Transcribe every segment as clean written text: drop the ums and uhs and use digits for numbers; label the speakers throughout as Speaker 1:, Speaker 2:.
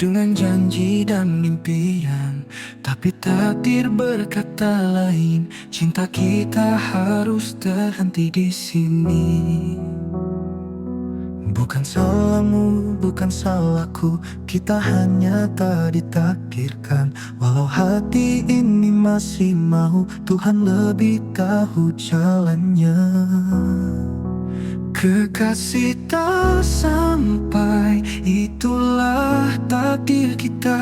Speaker 1: dengan janji dan impian, tapi takdir berkata lain. Cinta kita harus terhenti di sini. Bukan salahmu, bukan salahku, kita hanya tak ditakdirkan. Walau hati ini masih mau, Tuhan lebih tahu jalannya. Kekasih tak sampai, itulah takdir kita.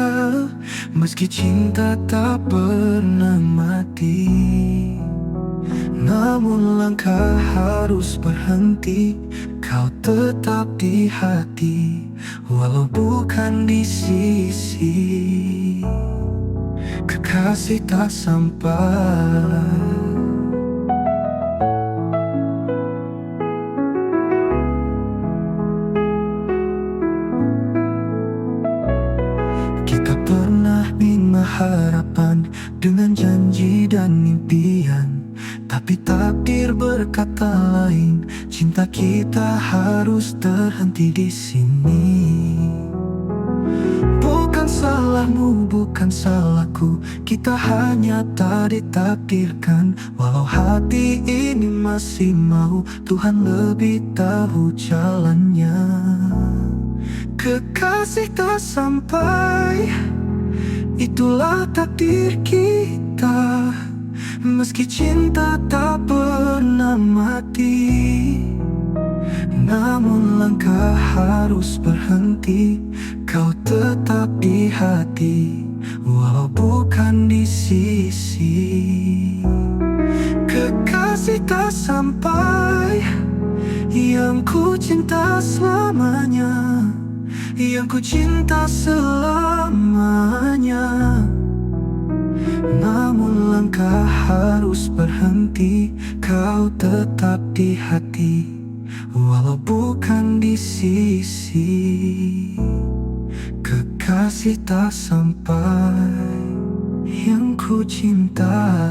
Speaker 1: Meski cinta tak pernah mati, namun langkah harus berhenti. Kau tetap di hati, walau bukan di sisi. Kekasih tak sampai. Kita pernah bina harapan dengan janji dan impian, tapi takdir berkata lain. Cinta kita harus terhenti di sini. Bukan salahmu, bukan salahku, kita hanya tak ditakdirkan. Walau hati ini masih mau, Tuhan lebih tahu jalannya. Kekasih tak sampai, itulah takdir kita. Meski cinta tak pernah mati, namun langkah harus berhenti. Kau tetap di hati, walau bukan di sisi. Kekasih tak sampai, yang ku cinta selamanya, yang ku cinta selamanya. Namun langkah harus berhenti. Kau tetap di hati, walau bukan di sisi. Kekasih tak sampai, yang ku cinta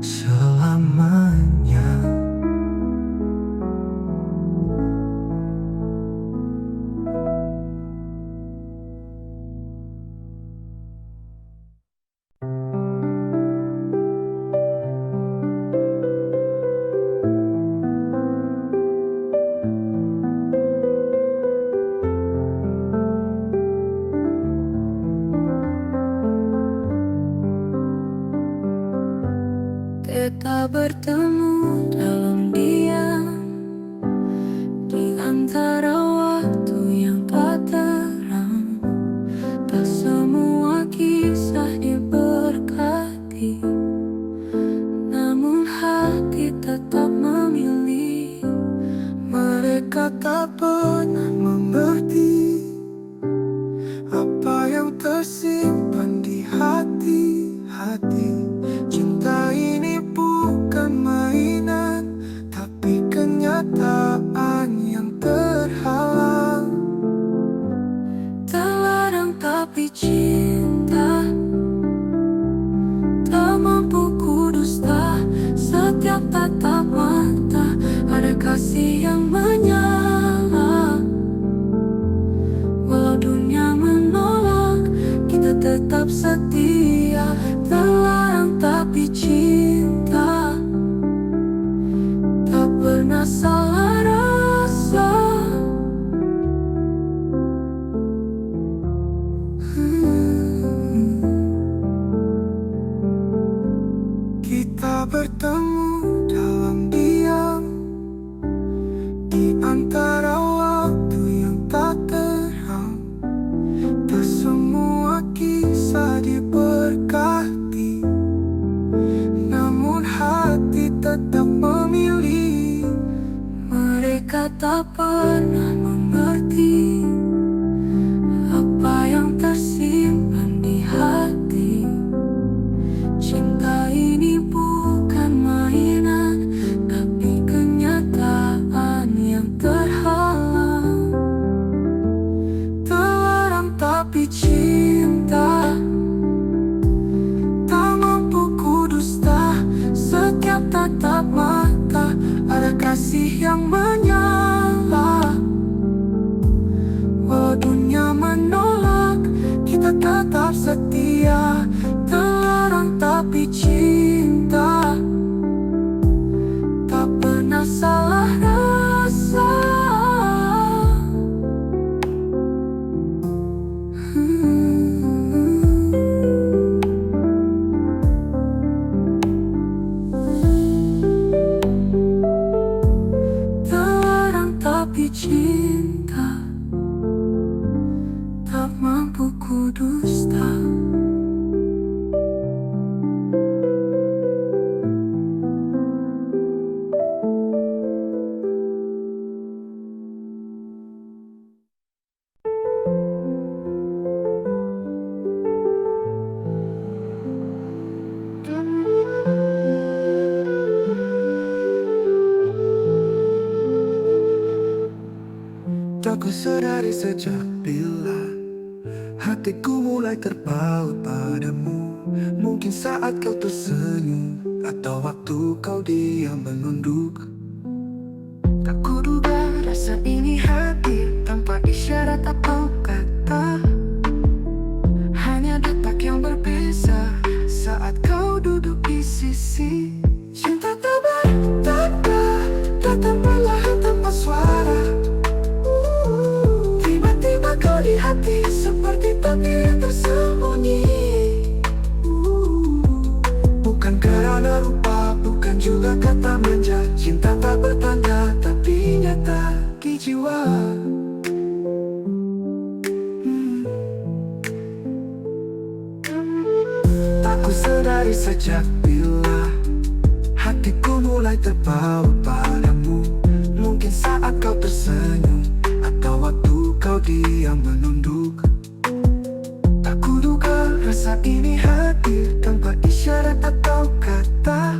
Speaker 1: selamanya.
Speaker 2: Kita bertemu dalam diam, di antara waktu yang tak terang. Tak semua kisah diberkati, namun hati tetap memilih. Mereka tak pernah mengerti apa yang tersimpan di hati-hati. Cinta ini bukan mainan, tapi kenyataan yang terhalang. Terlarang tapi cinta, tak mampu kudusta. Setiap tatap mata ada kasih yang menyala. Walau dunia menolak, kita tetap setia. Terlarang tapi cinta, tak pernah salah rasa. Kita bertemu dalam diam, di antara waktu yang tak terang. Tak semua kisah diberkati, namun hati tetap memilih. Mereka tak pernah mengerti apa yang tersimpan di hati. Cinta ini bukan mainan, tapi kenyataan yang terhalang. Terlarang tapi cinta, tak mampu kudusta. Setiap tatap mata ada kasih yang menyala. setia, terlarang tapi cinta, tak pernah salah rasa. Terlarang tapi cinta, tak mampu ku dusta.
Speaker 1: Tak ku sadari sejak bila hatiku mulai terpaut padamu. Mungkin saat kau tersenyum, atau waktu kau diam menunduk. Tak kuduga rasa ini hadir tanpa isyarat atau kata. Hanya detak yang berbeza saat kau duduk di sisi. Cinta tak datang perlahan tanpa suara. Tiba-tiba kau di hati seperti takdir yang tersembunyi. Bukan karena rupa, bukan juga kata manja. Cinta tak bertanda tapi nyata di jiwa. Tak ku sadari sejak bila hatiku mulai terpaut padamu. Mungkin saat kau tersenyum, atau waktu kau diam menunduk. Tak kuduga rasa ini hadir tanpa isyarat atau kata.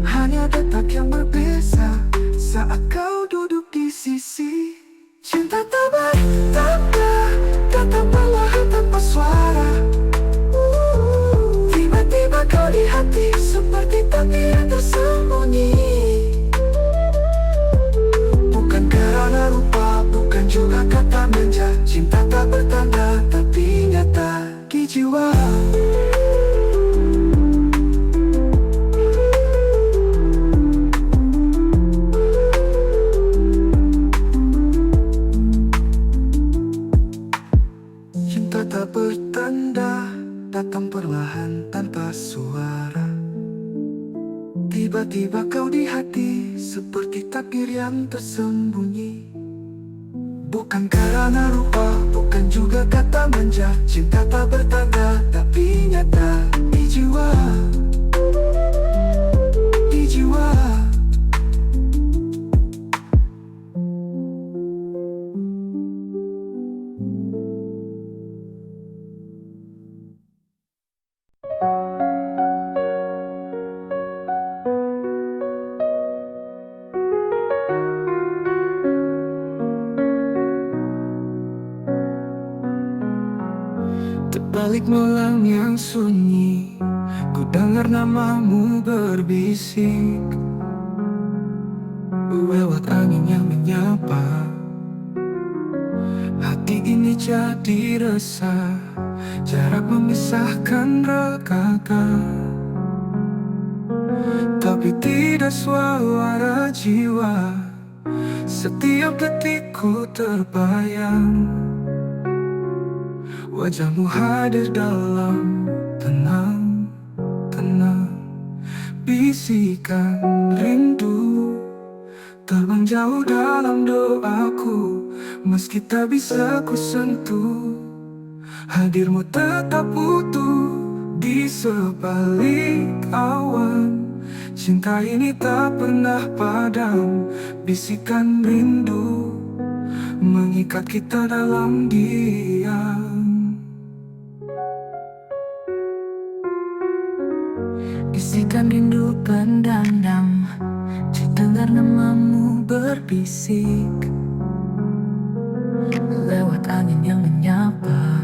Speaker 1: Hanya detak yang berbeza saat kau duduk di sisi. Cinta tak datang perlahan tanpa suara. Tiba-tiba kau di hati seperti takdir yang tersembunyi. Bukan karena rupa, bukan juga kata manja. Cinta tak bertanda tapi nyata di jiwa. Cinta tak bertanda, datang perlahan tanpa suara. Tiba-tiba kau di hati seperti takdir yang tersembunyi. Bukan karena rupa, bukan juga kata manja. Cinta tak bertanda tapi nyata di jiwa. Di jiwa. Terbalik malam yang sunyi, ku dengar namamu berbisik. Lewat angin yang menyapa, hati ini jadi resah. Jarak memisahkan regakan, tapi tidak suara jiwa. Setiap detikku terbayang, wajahmu hadir dalam tenang. Bisikan rindu terbang jauh dalam doaku. Meski tak bisa ku sentuh, hadirmu tetap utuh di sebalik awan. Cinta ini tak pernah padam, bisikan rindu mengikat kita dalam diam. Bisikan rindu pendam, dengar namamu berbisik. Lewat angin yang menyapa,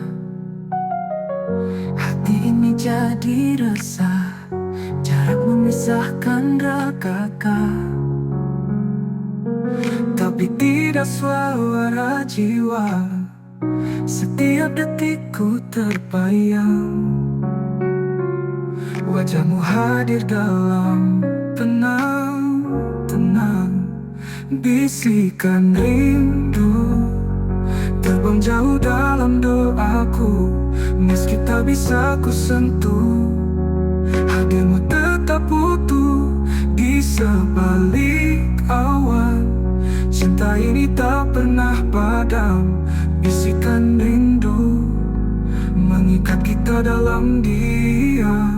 Speaker 1: hati ini jadi resah. Jarak memisahkan ragaka, tapi tidak suara jiwa. Setiap detikku terbayang, wajahmu hadir dalam tenang-tenang. Bisikan rindu terbang jauh dalam doaku, meski tak bisa ku sentuh. Hadirmu tetap utuh di sebalik awan. Cinta ini tak pernah padam. Bisikan rindu mengikat kita dalam diam.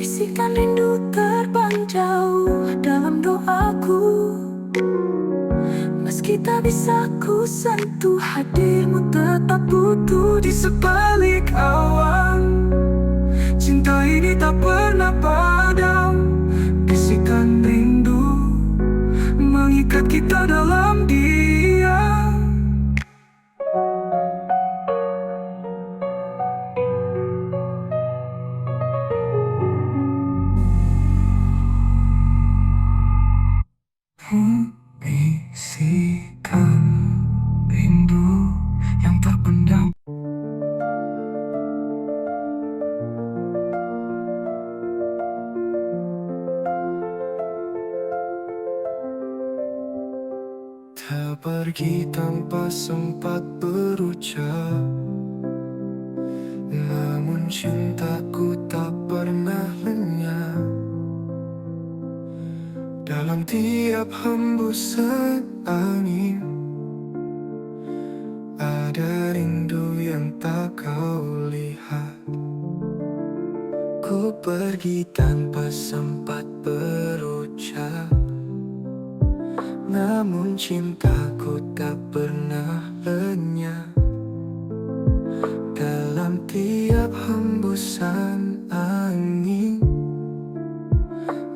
Speaker 2: Bisikan rindu terbang jauh dalam doaku, meski tak bisa ku sentuh. Hadirmu tetap utuh
Speaker 1: Di sebalik awan, cinta ini tak pernah padam. Bisikan rindu mengikat kita dalam diam. Bisikan rindu yang terpendam. Tak pergi tanpa sempat berucap, namun cintaku tak pernah lenyap. Dalam tiap hembusan angin, ada rindu yang tak kau lihat. Ku pergi tanpa sempat berucap, namun cintaku tak pernah lenyap. Dalam tiap hembusan angin,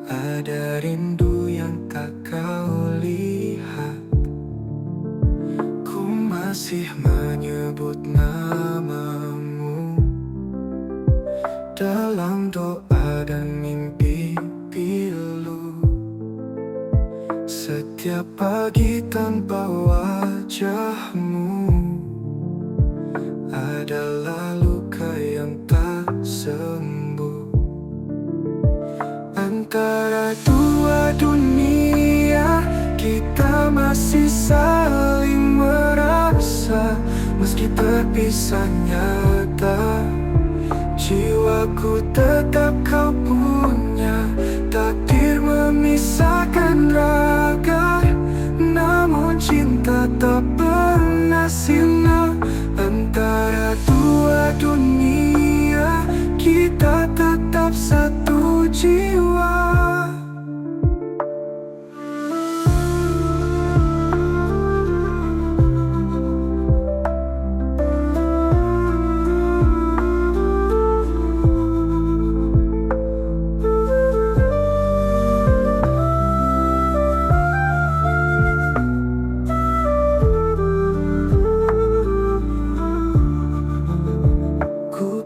Speaker 1: ada rindu yang tak kau lihat. Ku masih menyebut namamu dalam doa dan mimpi pilu. Setiap pagi tanpa wajahmu adalah luka yang tak sembuh. Antara dua dunia, kita masih saling merasa. Meski terpisah nyata, jiwaku tetap kau punya. Takdir memisahkan raga, namun cinta tak pernah sirna. Antara dua dunia, kita tetap satu jiwa.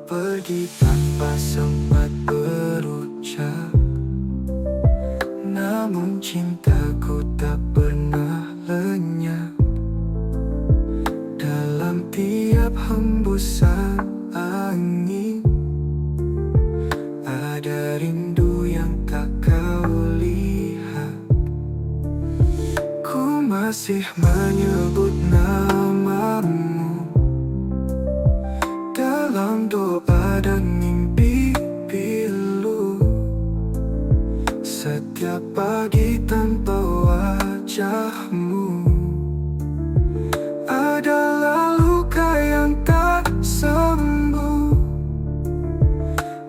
Speaker 1: Pergi tanpa sempat berucap, namun cintaku tak pernah lenyap. Dalam tiap hembusan angin, ada rindu yang tak kau lihat. Ku masih menyebut namamu dalam doa dan mimpi pilu. Setiap pagi tanpa wajahmu adalah luka yang tak sembuh.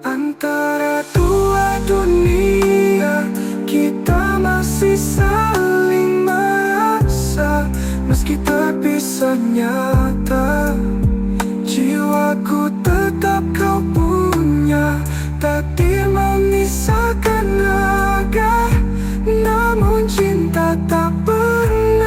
Speaker 1: Antara dua dunia, kita masih saling merasa. Meski terpisah nyata, jiwaku tetap kau punya. Takdir memisahkan raga, namun cinta tak pernah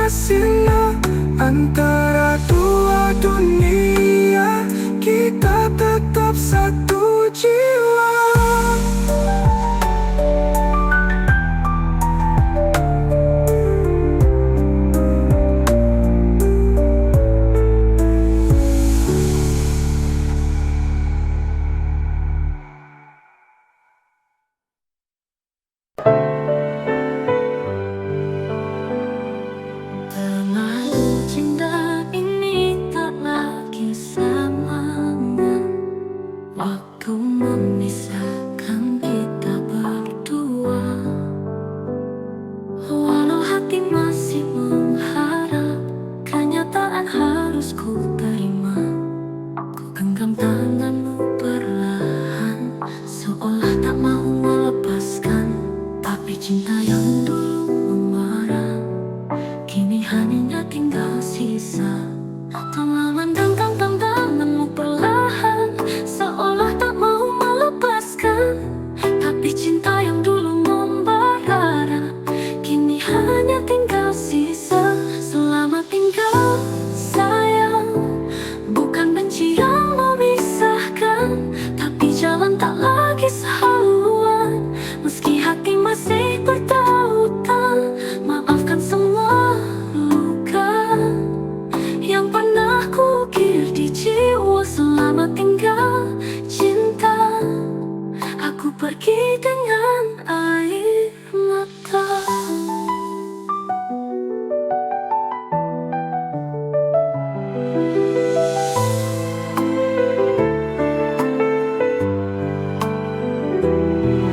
Speaker 2: Waktu memisahkan kita berdua, walau hati masih mengharap, kenyataan harus ku terima. Ku genggam tanganmu perlahan, seolah tak mau melepaskan. Tapi cinta yang dulu memarah, kini hanya tinggal sisa. Telah mendengkam tanganmu perlahan, seolah tak mau melepaskan. Tapi cinta yang dulu membara, kini hanya tinggal sisa. Selamat tinggal sayang, bukan benci yang memisahkan, tapi jalan tak lagi sehaluan. Meski hati masih bertautan, maafkan semua luka yang pernah kukir di jiwa. Selamat tinggal cinta, aku pergi dengan air mata.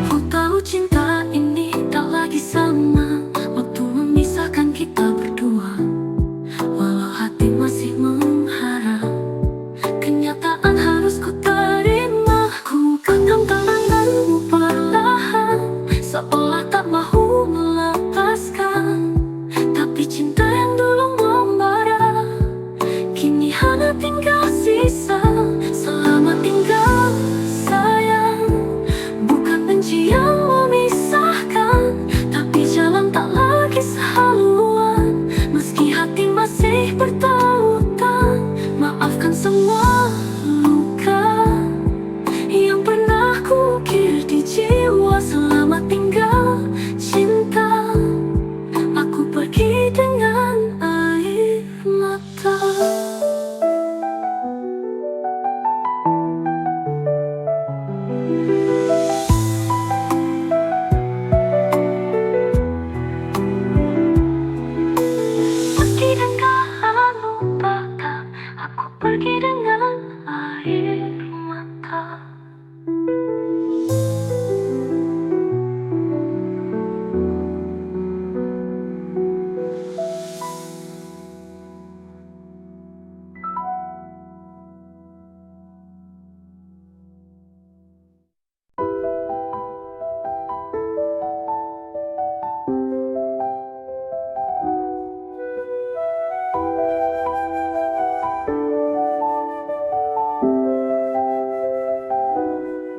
Speaker 2: Ku tahu cinta ini tak lagi sama, waktu memisahkan kita berdua. Walau hati masih mengharap, kenyataan harus ku terima. Ku genggam tanganmu perlahan, seolah tak mahu melepaskan. Tapi cinta yang dulu membara, kini hanya tinggal sisa. Selamat tinggal sayang, bukan benci yang memisahkan, tapi jalan tak lagi sehaluan. Meski hati masih bertautan, maafkan semua luka yang pernah kukir di jiwa. Selamat tinggal cinta, aku pergi dengan air mata. Pergi dengan lupakan, aku pergi dengan air mata.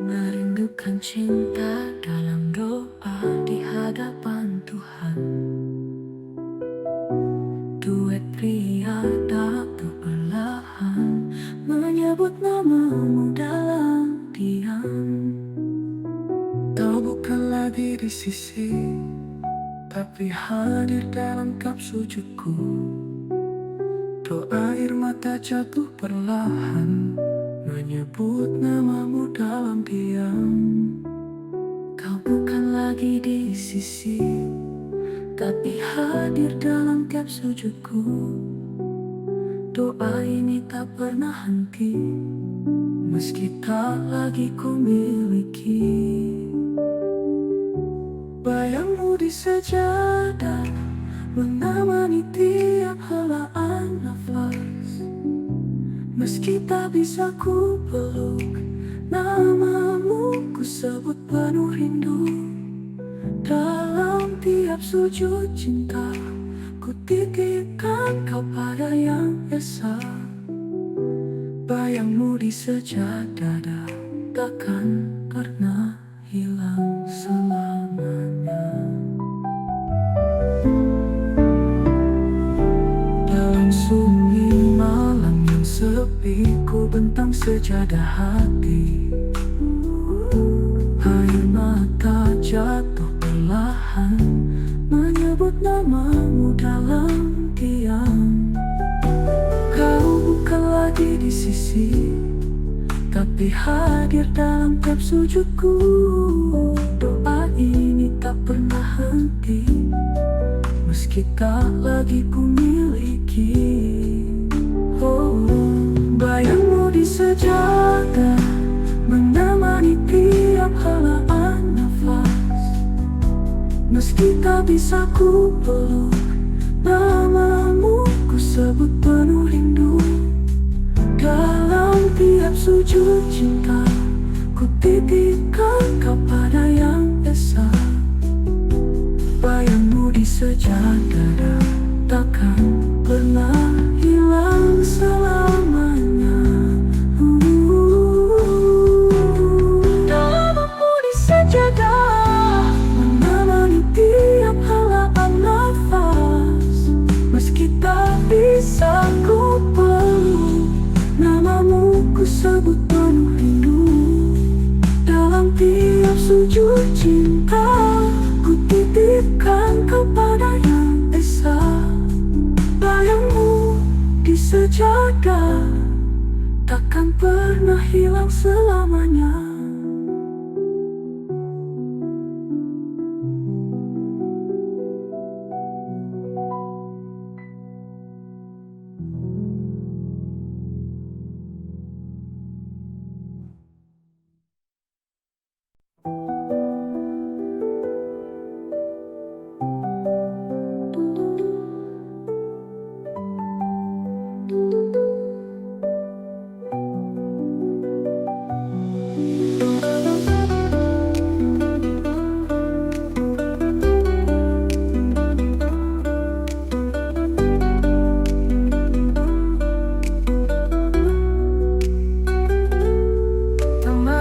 Speaker 2: Merindukan cinta dalam doa di hadapan Tuhan. Duet pria datuk perlahan menyebut namamu dalam diam.
Speaker 1: Kau bukan lagi di sisi, tapi hadir dalam kap sujudku. Doa air mata jatuh perlahan, menyebut namamu dalam diam. Kau bukan lagi di sisi, tapi hadir dalam kap sujudku. Doa ini tak pernah henti, meski tak lagi ku miliki. Bayangmu di sejadah menemani tiap helaan nafas. Meski tak bisa ku peluk, namamu ku sebut penuh rindu. Dalam tiap sujud cinta, ku titipkan kau pada yang esa. Bayangmu di sejadah takkan pernah hilang selamanya. Dalam sunyi malam yang sepi, ku bentang sejadah hati. Air mata jatuh perlahan, menyebut namamu dalam diam. Kau bukan lagi di sisi, tapi hadir dalam kap sujudku. Doa ini tak pernah henti, meski tak lagi ku miliki. Oh, bayangmu di sejadah
Speaker 2: kita bisa ku peluk. Namamu ku sebut penuh rindu. Dalam tiap sujud cinta, ku titipkan kepada Yang Esa. Bayangmu di sejadah takkan pernah hilang selamanya. Namamu di sejadah menemani tiap helaan nafas. Meski tak bisa ku peluk, namamu ku sebut penuh rindu. Dalam tiap sujud cinta, ku titipkan kepada Yang Esa. Bayangmu di sejadah takkan pernah hilang selamanya.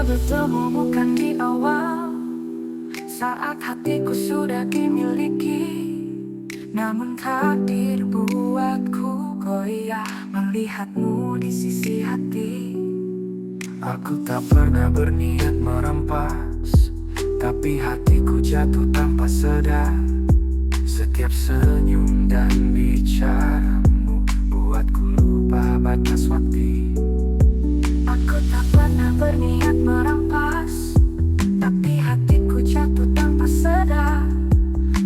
Speaker 2: Bertemu bukan di awal, saat hatiku sudah dimiliki. Namun takdir buatku goyah melihatmu di sisi hati.
Speaker 1: Aku tak pernah berniat merampas, tapi hatiku jatuh tanpa sadar. Setiap senyum dan bicaramu buatku lupa batas waktu.
Speaker 2: Aku tak pernah berniat merampas, tapi hatiku jatuh tanpa sadar.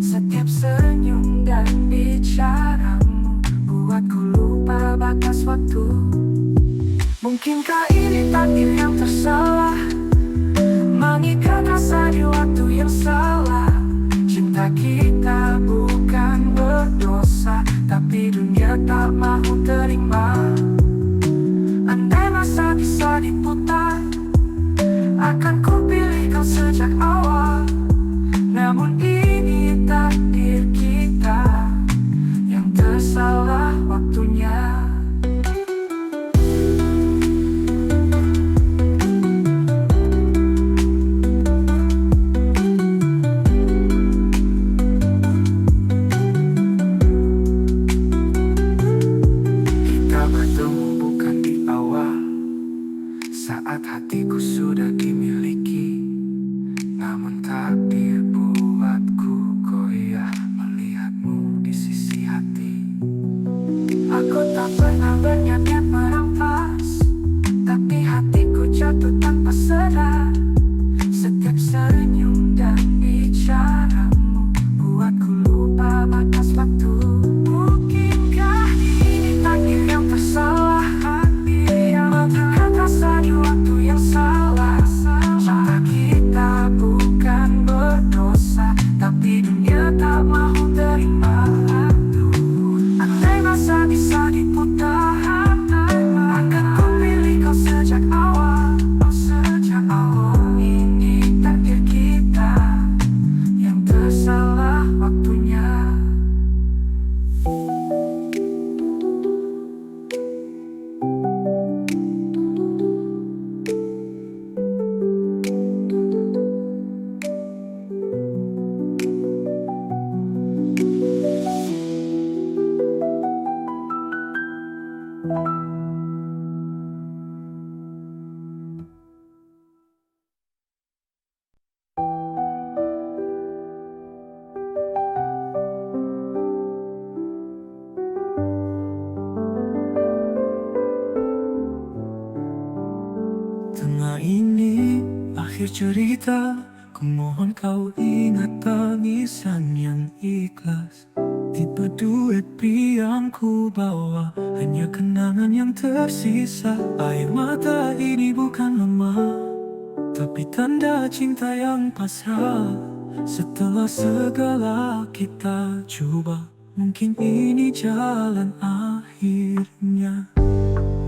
Speaker 2: Setiap senyum dan bicaramu buatku lupa batas waktu. Mungkinkah ini takdir yang tersalah, mengikat rasa di waktu yang salah. Cinta kita bukan berdosa, tapi dunia tak mau terima. Andai masa bisa diputar, akan ku pilih kau sejak awal. Namun ini takdir kita yang tersalah waktunya.
Speaker 1: Kita bertemu bukan di awal, saat hatiku sudah dimiliki. Namun takdir buatku goyah melihatmu di sisi hati.
Speaker 2: Aku tak pernah berniat merampas, tapi hatiku jatuh tanpa sadar. Setiap senyum dan bicaramu buatku lupa batas waktu. Mungkinkah ini takdir yang tersalah, mengikat rasa di waktu yang salah. Cinta kita bukan berdosa, tapi dunia tak mau terima. Andai masa bisa diputar, akan ku pilih kau sejak awal. Ini takdir kita yang tersalah waktunya.
Speaker 1: Tengah ini akhir cerita, ku mohon kau ingat tangisan yang ikhlas. Tipe duet pria yang ku bawa, hanya kenangan yang tersisa. Air mata ini bukan lemah, tapi tanda cinta yang pasrah.
Speaker 2: Setelah segala kita coba, mungkin ini jalan akhirnya.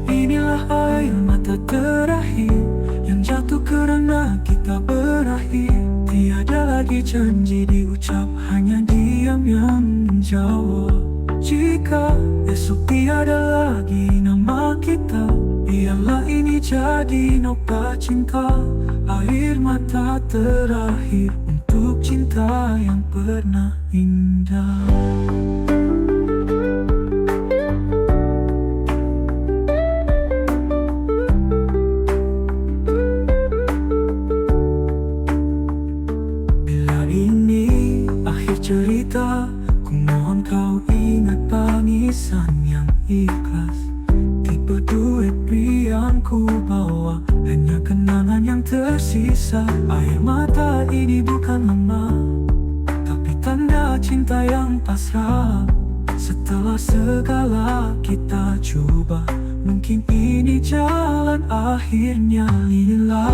Speaker 2: Inilah air mata terakhir yang jatuh karena kita berakhir. Tiada lagi janji diucap, hanya diam yang menjawab. Jika esok tiada lagi nama kita, biarlah ini jadi noktah cinta. Air mata terakhir untuk cinta yang pernah indah. Bila ini akhir cerita, ku mohon kau ingat tangisan yang ikhlas. Tipe duit yang ku bawa, hanya kenangan yang tersisa. Air mata ini bukan lama, tapi tanda cinta yang pasrah. Setelah segala kita coba, mungkin ini jalan akhirnya. Inilah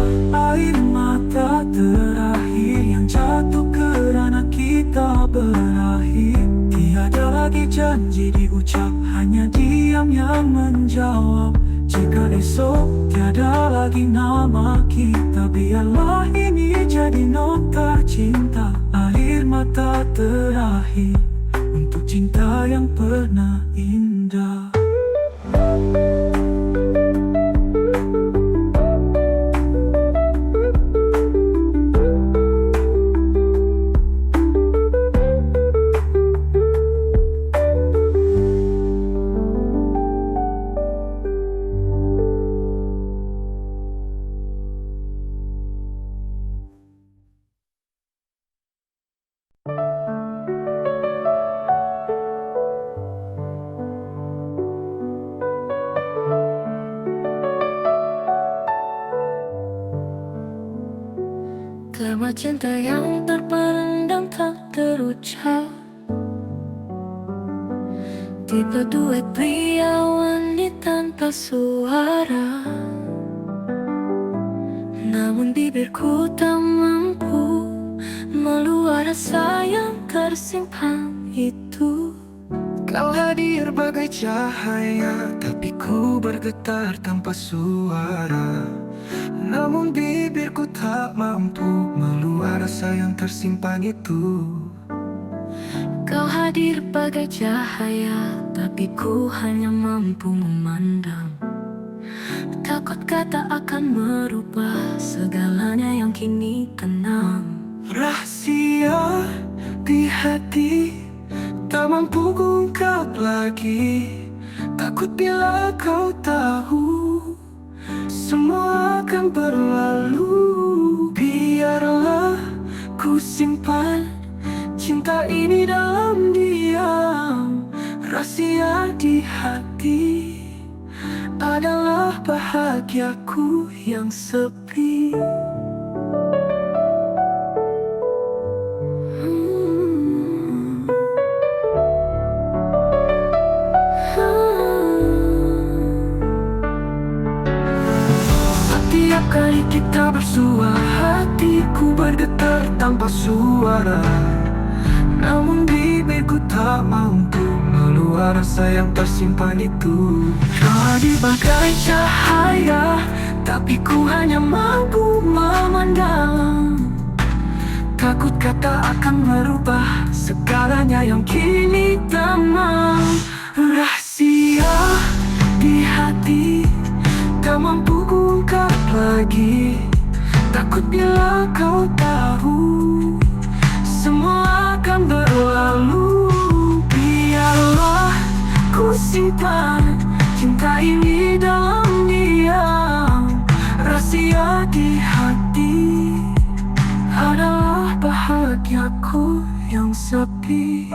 Speaker 2: air mata terakhir yang jatuh karena kita berakhir. Tiada lagi janji diucap, hanya diam yang menjawab. Jika esok tiada lagi nama kita, biarlah ini jadi nota cinta. Air mata terakhir untuk cinta yang pernah indah. Kalimat cinta yang terpendam tak terucap, tipe duet pria wanita tanpa suara. Namun bibirku tak mampu meluap rasa yang tersimpan itu.
Speaker 1: Kau hadir bagai cahaya, tapi ku bergetar tanpa suara. Namun bibirku tak mampu meluap rasa yang tersimpan itu.
Speaker 2: Kau hadir bagai cahaya, tapi ku hanya mampu memandang. Takut kata akan merubah segalanya yang kini tenang.
Speaker 1: Rahasia di hati tak mampu kuungkap lagi. Takut bila kau tahu semua akan berlalu. Biarlah ku simpan cinta ini dalam diam. Rahasia di hati adalah bahagiaku yang sepi. Setiap kali kita bersua, hatiku bergetar tanpa suara. Namun bibirku tak mampu meluap rasa yang tersimpan itu. Kau hadir bagai cahaya, tapi ku hanya mampu memandang. Takut kata akan merubah segalanya yang kini tenang. Rahasia di hati tak mampu kuungkap lagi. Takut bila kau tahu semua akan berlalu. Biarlah ku simpan cinta ini dalam diam. Rahasia di hati adalah bahagiaku yang sepi.